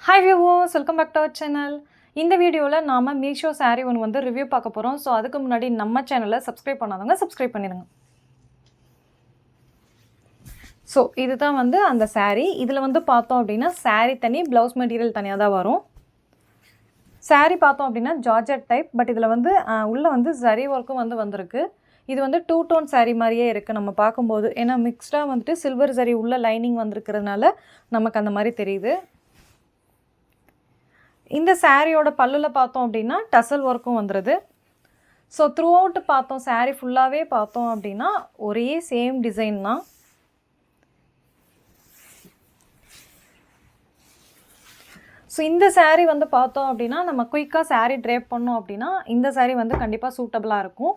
Hi viewers, welcome back to our channel. இந்த வீடியோல நாம மீஷோ saree ஒன்னு வந்து ரிவ்யூ பார்க்க போறோம். சோ அதுக்கு முன்னாடி நம்ம சேனலை சப்ஸ்கிரைப் பண்ணாதவங்க சப்ஸ்கிரைப் பண்ணிடுங்க. சோ இதுதான் வந்து அந்த saree. இதுல வந்து பார்த்தோம் அப்படினா saree தனி, blouse material தனியா தான் வரும். saree பார்த்தோம் அப்படினா ஜார்ஜெட் டைப், பட் இதுல வந்து உள்ள வந்து zari work வந்து வந்திருக்கு. இது வந்து டூ டோன் saree மாதிரியே இருக்கு நம்ம பாக்கும்போது. ஏனா மிக்ஸ்டா வந்துட்டு சில்வர் zari உள்ள லைனிங் வந்திருக்கிறதுனால நமக்கு அந்த மாதிரி தெரியுது. இந்த சாரியோட பல்லுல பார்த்தோம் அப்படினா டசல் வர்க்கும் வந்திருது. சோ த்ரூ அவுட் பார்த்தோம் saree ஃபுல்லாவே பார்த்தோம் அப்படினா ஒரே சேம் டிசைன் தான். சோ இந்த saree வந்து பார்த்தோம் அப்படினா நம்ம குயிக்கா saree drape பண்ணோம் அப்படினா இந்த saree வந்து கண்டிப்பா சூட்டபிளா இருக்கும்.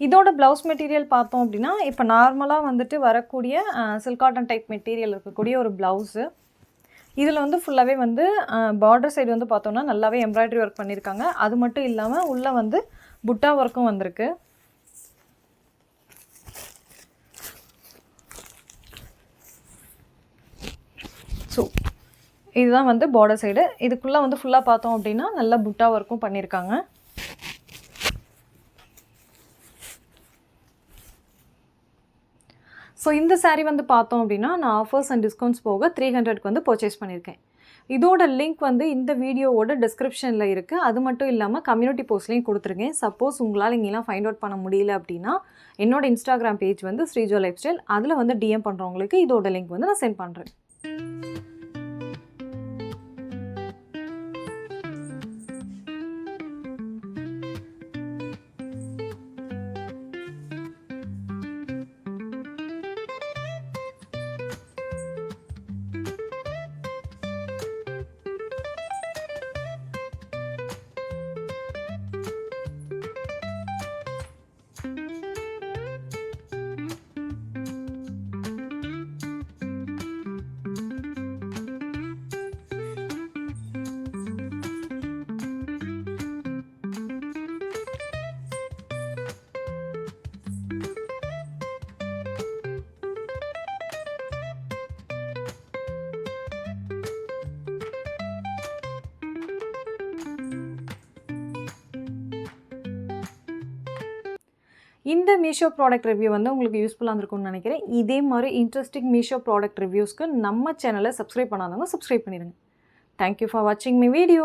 இதோட blouse மெட்டீரியல் பார்த்தோம் அப்படினா இப்போ நார்மலா வந்துட்டு வரக்கூடிய silk cotton டைப் மெட்டீரியல் இருக்கக்கூடிய ஒரு blouse. இதில் வந்து ஃபுல்லாகவே வந்து பார்டர் சைடு வந்து பார்த்தோம்னா நல்லாவே எம்ப்ராய்டரி ஒர்க் பண்ணியிருக்காங்க. அது மட்டும் இல்லாமல் உள்ளே வந்து புட்டா ஒர்க்கும் வந்திருக்கு. ஸோ இதுதான் வந்து பார்டர் சைடு. இதுக்குள்ளே வந்து ஃபுல்லாக பார்த்தோம் அப்படின்னா நல்லா புட்டா ஒர்க்கும் பண்ணியிருக்காங்க. ஸோ இந்த saree வந்து பார்த்தோம் அப்படின்னா நான் ஆஃபர்ஸ் அண்ட் டிஸ்கவுண்ட்ஸ் போக 300க்கு வந்து பர்ச்சேஸ் பண்ணியிருக்கேன். இதோட லிங்க் வந்து இந்த வீடியோவோட டிஸ்கிரிப்ஷனில் இருக்குது. அது மட்டும் இல்லாமல் கம்யூனிட்டி போஸ்ட்லேயும் கொடுத்துருக்கேன். சப்போஸ் உங்களால் இங்கெல்லாம் ஃபைண்ட் அவுட் பண்ண முடியல அப்படின்னா என்னோட இன்ஸ்டாகிராம் பேஜ் வந்து ஸ்ரீஜோ லைஃப் ஸ்டைல், அதில் வந்து டிஎம் பண்ணுறவங்களுக்கு இதோட லிங்க் வந்து நான் சென்ட் பண்ணுறேன். இந்த மீஷோ ப்ராடக்ட் ரிவ்யூ வந்து உங்களுக்கு யூஸ்ஃபுல்லாக இருந்திருக்கும்னு நினைக்கிறேன். இதே மாதிரி இன்ட்ரெஸ்டிங் மீஷோ ப்ராடக்ட் ரிவ்யூஸ்க்கு நம்ம சேனலை சப்ஸ்கிரைப் பண்ணாதவங்க சப்ஸ்கிரைப் பண்ணிடுங்க. தேங்க்யூ ஃபார் வாட்சிங் மை வீடியோ.